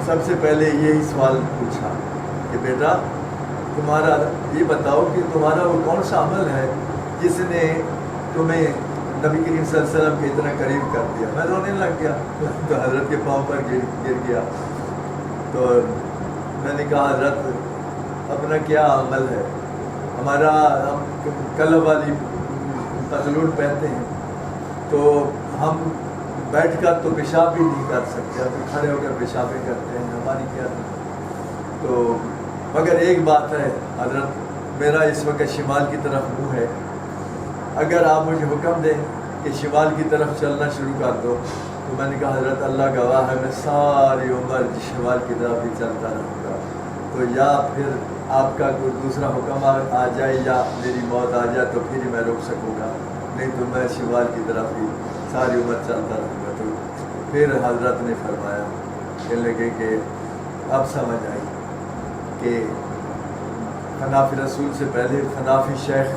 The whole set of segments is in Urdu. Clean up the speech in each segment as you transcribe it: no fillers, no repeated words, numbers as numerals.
سب سے پہلے یہی سوال پوچھا کہ بیٹا تمہارا یہ بتاؤ کہ تمہارا وہ کون سا عمل ہے جس نے تمہیں نبی کریم صلی اللہ علیہ وسلم کے اتنا قریب کر دیا. میں رونے لگ گیا تو حضرت کے پاؤں پر گر گیا. تو میں نے کہا حضرت اپنا کیا عمل ہے؟ ہمارا ہم کلب والی پتلون پہنتے ہیں تو ہم بیٹھ کر تو پیشاب بھی نہیں کر سکتے, ہم کھڑے ہو کر پیشابیں کرتے ہیں, ہماری کیا تو. مگر ایک بات ہے حضرت, میرا اس وقت شمال کی طرف منہ ہے, اگر آپ مجھے حکم دیں کہ شمال کی طرف چلنا شروع کر دو تو میں نے کہا حضرت اللہ گواہ ہے میں ساری عمر شمال کی طرف ہی چلتا رہوں گا. تو یا پھر آپ کا کوئی دوسرا حکم آ جائے یا میری موت آ جائے تو پھر ہی میں روک سکوں گا, نہیں تو میں شمال کی طرف ہی ساری عمر چلتا رہوں گا. تو پھر حضرت نے فرمایا, کہنے لگے کہ اب سمجھ آئی کہ فناف رسول سے پہلے فناف شیخ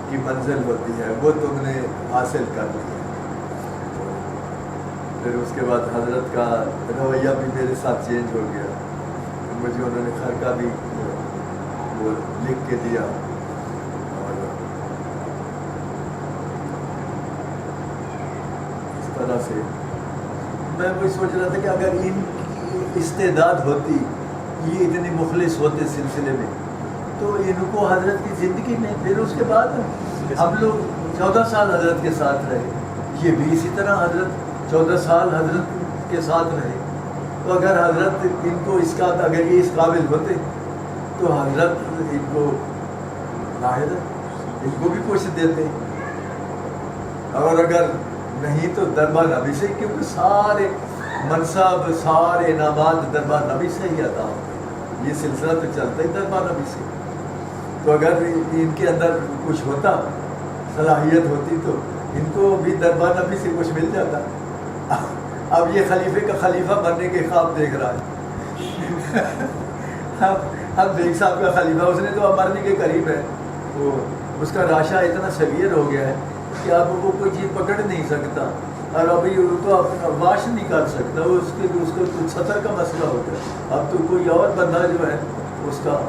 کی منزل ہوتی ہے, وہ تم نے حاصل کر لی ہے. پھر اس کے بعد حضرت کا رویہ بھی میرے ساتھ چینج ہو گیا. مجھے انہوں نے خرقہ بھی وہ لکھ کے دیا, اور اس طرح سے میں وہی سوچ رہا تھا کہ اگر ان کی استعداد ہوتی, یہ اتنے مخلص ہوتے سلسلے میں, تو ان کو حضرت کی زندگی میں پھر اس کے بعد ہم لوگ 14 سال حضرت کے ساتھ رہے, یہ بھی اسی طرح حضرت 14 سال حضرت کے ساتھ رہے. تو اگر حضرت ان کو اس کا اگر یہ اس قابل ہوتے تو حضرت ان کو ظاہر ان کو بھی کچھ دیتے, اور اگر نہیں تو دربار نبی سے, کیونکہ سارے منصب سارے انعامات دربار نبی سے ہی عطا ہوتے, یہ سلسلہ تو چلتا ہی دربار نبی سے. تو اگر ان کے اندر کچھ ہوتا, صلاحیت ہوتی, تو ان کو بھی دربار نبی سے کچھ مل جاتا. اب یہ خلیفے کا خلیفہ بننے کے خواب دیکھ رہا ہے. اب بیگ صاحب کا خلیفہ, اس نے تو اب مرنے کے قریب ہے, وہ اس کا راشا اتنا سویر ہو گیا ہے کہ اب وہ کوئی چیز پکڑ نہیں سکتا, اور ابھی وہ تو اپنا واش نہیں کر سکتا, اس کو سطر کا مسئلہ ہوتا ہے. اب تو کوئی اور بندہ جو ہے اس کا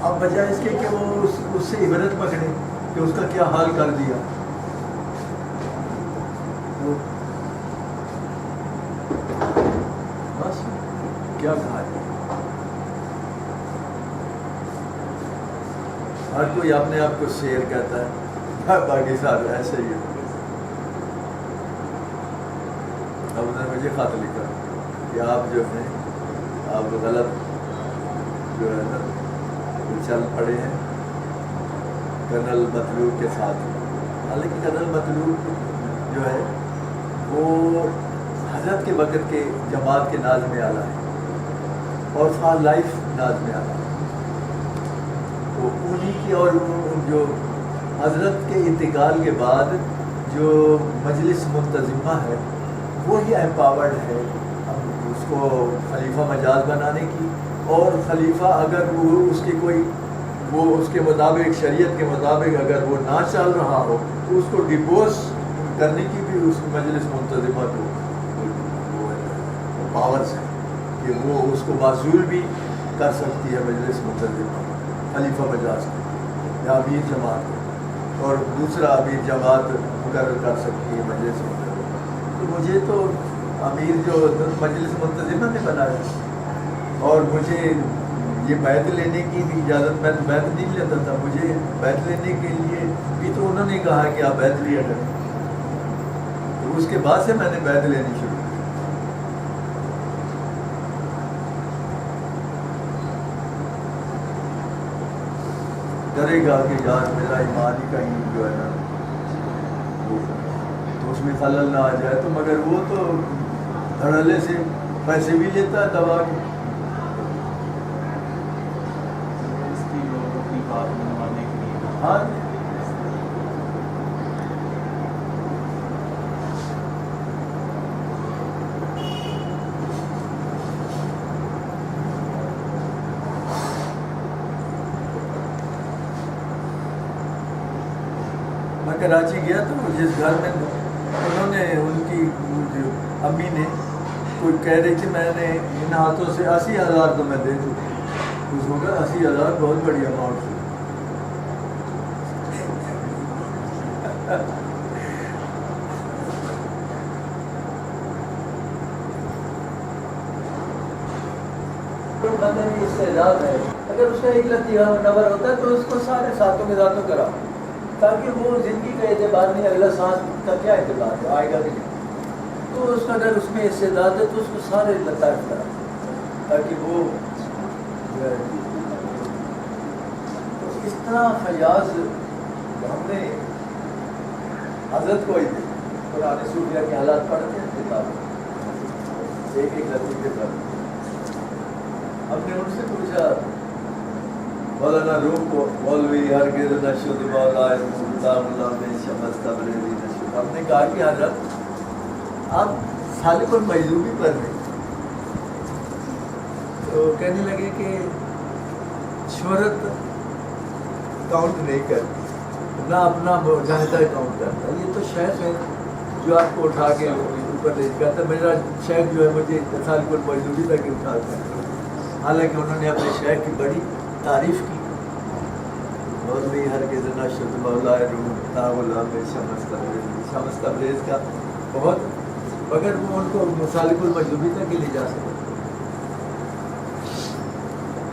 اب بجائے اس کے کہ وہ اس سے عبرت پکڑے کہ اس کا کیا حال کر دیا. بس کیا کہا جائے, ہر کوئی اپنے آپ کو شیر کہتا ہے, باقی ساتھ ایسے ہی ہے. اب انہوں نے مجھے خط لکھا کہ آپ جو ہیں آپ غلط جو ہے نا چل پڑے ہیں کرنل مطلوب کے ساتھ. حالانکہ کرنل مطلوب جو ہے وہ حضرت کے وقت کے جماعت کے ناظم اعلیٰ ہے اور فار لائف ناظم اعلیٰ. تو انہی کی اور جو حضرت کے انتقال کے بعد جو مجلس منتظمہ ہے وہی امپاورڈ ہے اس کو خلیفہ مجاز بنانے کی, اور خلیفہ اگر وہ اس کے کوئی وہ اس کے مطابق شریعت کے مطابق اگر وہ نہ چل رہا ہو تو اس کو ڈپوز کرنے کی بھی اس مجلس منتظمہ کو پاورز ہے کہ وہ اس کو معزول بھی کر سکتی ہے مجلس منتظمہ خلیفہ مجاز کو یا امیر جماعت کو, اور دوسرا امیر جماعت مقرر کر سکتی ہے مجلس منتظمہ. تو مجھے تو امیر جو مجلس منتظمہ نے بنایا, اور مجھے یہ بیعت لینے کی بھی اجازت, میں تو بیعت نہیں لیتا تھا, مجھے بیعت لینے کے لیے بھی تو انہوں نے کہا کہ آپ بیعت لیا کریں. تو اس کے بعد سے میں نے بیعت لینی شروع کی. ڈرے گا کہ یار میرا ایمان ہی کہیں جو ہے نا تو اس میں خلل نہ آ جائے, تو مگر وہ تو دھڑلے سے پیسے بھی لیتا ہے دوا کے. ہاں میں کراچی گیا تو جس گھر میں انہوں نے ان امی نے کوئی کہہ رہی تھی میں نے ان ہاتھوں سے 80,000 تو میں دے دوں، اس کو کہا 80,000 بہت بڑی اماؤنٹ تھی۔ بندے میں استعداد ہے، اگر اس کا ایک لطیفہ نمبر ہوتا ہے تو اس کو سارے ساتھوں کے ساتھوں کرا، تاکہ وہ زندگی کا اعتبار نہیں، اگلا سانس کا کیا اعتبار ہے، آئے گا کہ نہیں، تو اس کا اگر اس میں استعداد ہے تو اس کو سارے لطائف کرا، تاکہ وہ اس طرح فیاض ہم نے حضرت کو قرآن صوفیہ کے حالات پڑھتے ہیں کتاب ایک ایک لطیفے پر۔ ہم نے ان سے پوچھا مولانا روح کو، مولوی ہرگز نشد مولا اللہ میں شمس تبریزی نشد، ہم نے کہا کہ حضرت آپ سالک المجذوبی پر ہیں، تو کہنے لگے کہ شہرت کاؤنٹ نہیں کرتی، نہ اپنا مجاہدہ کاؤنٹ کرتا، یہ تو شیخ ہے جو آپ کو اٹھا کے اوپر لے جاتا ہے، میرا شیخ جو ہے مجھے سالک المجذوبی تک ہی اٹھاتا ہے۔ حالانکہ انہوں نے اپنے شیخ کی بڑی تعریف کی، مولوی ہرگز نشد مولا روح میں شمس تبریز کا بہت، مگر وہ ان کو سالک المجذوبی تک ہی لے جا سکتے۔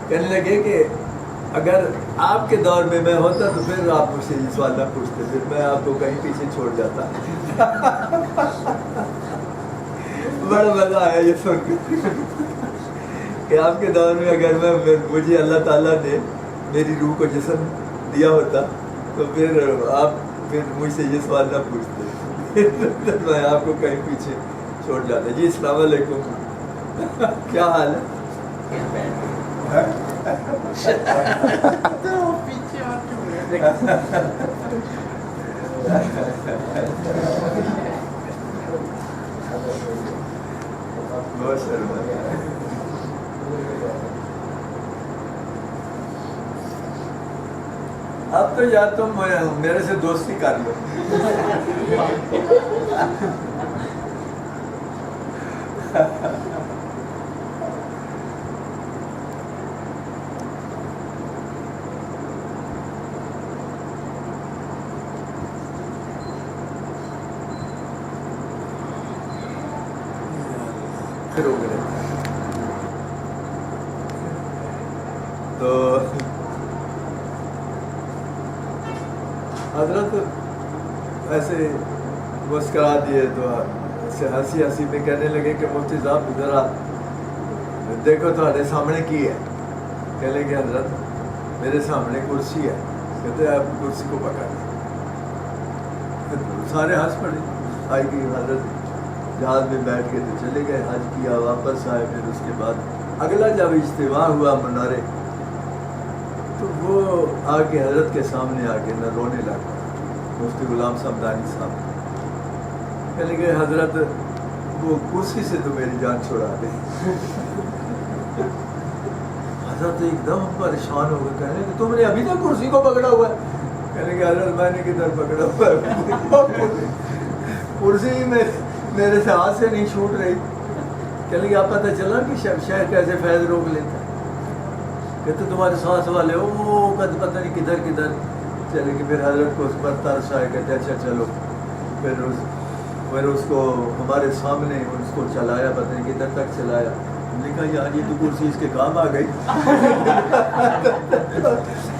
کہنے لگے کہ اگر آپ کے دور میں میں ہوتا تو پھر آپ مجھ سے یہ سوال نہ پوچھتے، پھر میں آپ کو کہیں پیچھے چھوڑ جاتا۔ بڑا مزہ آیا یہ سن کے کہ آپ کے دور میں اگر مجھے اللہ تعالیٰ نے میری روح کو جسم دیا ہوتا تو پھر آپ پھر مجھ سے یہ سوال نہ پوچھتے، میں آپ کو کہیں پیچھے چھوڑ جاتا۔ جی السلام علیکم، کیا حال ہے؟ بہت شرمندہ ہے۔ اب تو یا تم میرے سے دوستی کر لو۔ تو حضرت ایسے مسکرا دیے تو ایسے ہنسی ہنسی میں کہنے لگے کہ مفتی صاحب ذرا دیکھو تمہارے سامنے کی ہے، کہنے لگے حضرت میرے سامنے کرسی ہے، کہتے آپ کرسی کو پکڑ، سارے ہنس پڑے۔ آئی گئی حضرت جہاز میں بیٹھ کے تو چلے گئے، حج کیا، واپس آئے، پھر اس کے بعد اگلا جب اجتماع ہوا منارے تو وہ آ کے حضرت کے سامنے آ کے نہ رونے لگا، مفتی غلام صمدانی صاحب کہنے لگے حضرت وہ کرسی سے تو میری جان چھڑا دے۔ حضرت ایک دم پریشان ہو گئے، کہنے لگے تم نے ابھی تک کرسی کو پکڑا ہوا ہے؟ کہنے لگے حضرت میں نے کدھر پکڑا ہوا ہے، کرسی میرے سے ہاتھ سے نہیں چھوٹ رہی۔ کہنے لگے آپ پتہ چلا کہ شیخ کیسے فیض روک لیتا ہے؟ کہتے تمہارے سانس والے وہ پتہ نہیں کدھر کدھر چلے گئے۔ پھر حضرت کو اس پر ترس آئے، کہتے اچھا چلو، پھر اس کو ہمارے سامنے اس کو چلایا، پتہ نہیں کدھر تک چلایا، ہم نے کہا یار یہ تو کرسی اس کے کام آ گئی۔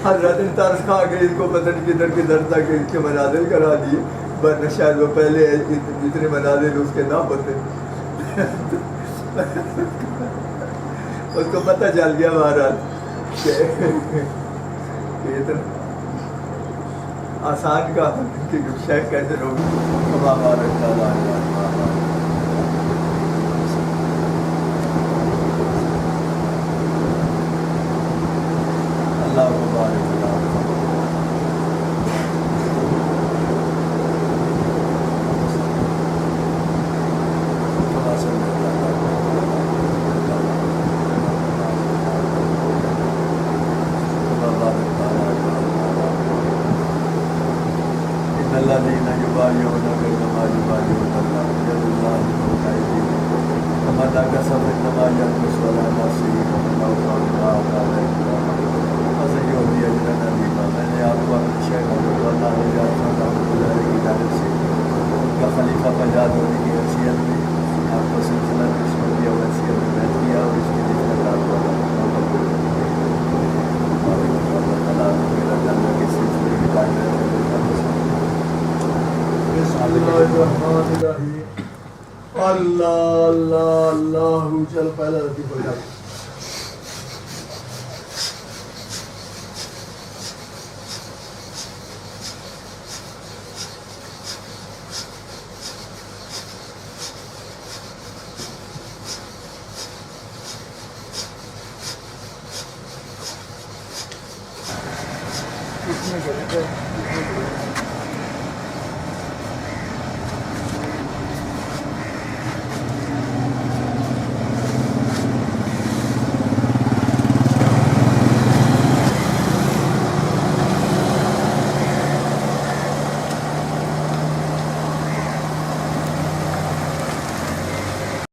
حضرت نے ترس کھا گئی، اس کو پتہ نہیں کدھر کدھر تک اس کے منازل کرا دیے، ورنہ شاید وہ پہلے اتنے منازل اس کے نہ ہوتے۔ اس کو پتہ چل گیا بہرحال کہ اتنا آسان کا کہ شیخ کیسے روک اللہ مبارک الذين يبايعونك كما يبايعون الله كسب إنما ينقص ولا نفسه ومن أوفى بما عهد فسيؤتي أجرا عظيما. میں نے آپ کو اپنے شیخ حضرت اللہ علیہ وسلم کی جانب سے ان کا خلیفہ فجاد ہونے کی حیثیت میں آپ کو سلسلہ پیش کر دیا اور حیثیت میں بیٹھ کیا اور اس کے لیے اللہ تعالیٰ میرا اللہ کے سلسلے میں قائم رہنے بسم اللہ الرحمن الرحیم. اللہ اللہ اللہ چل پہلا رتی پڑھ جائے. اس میں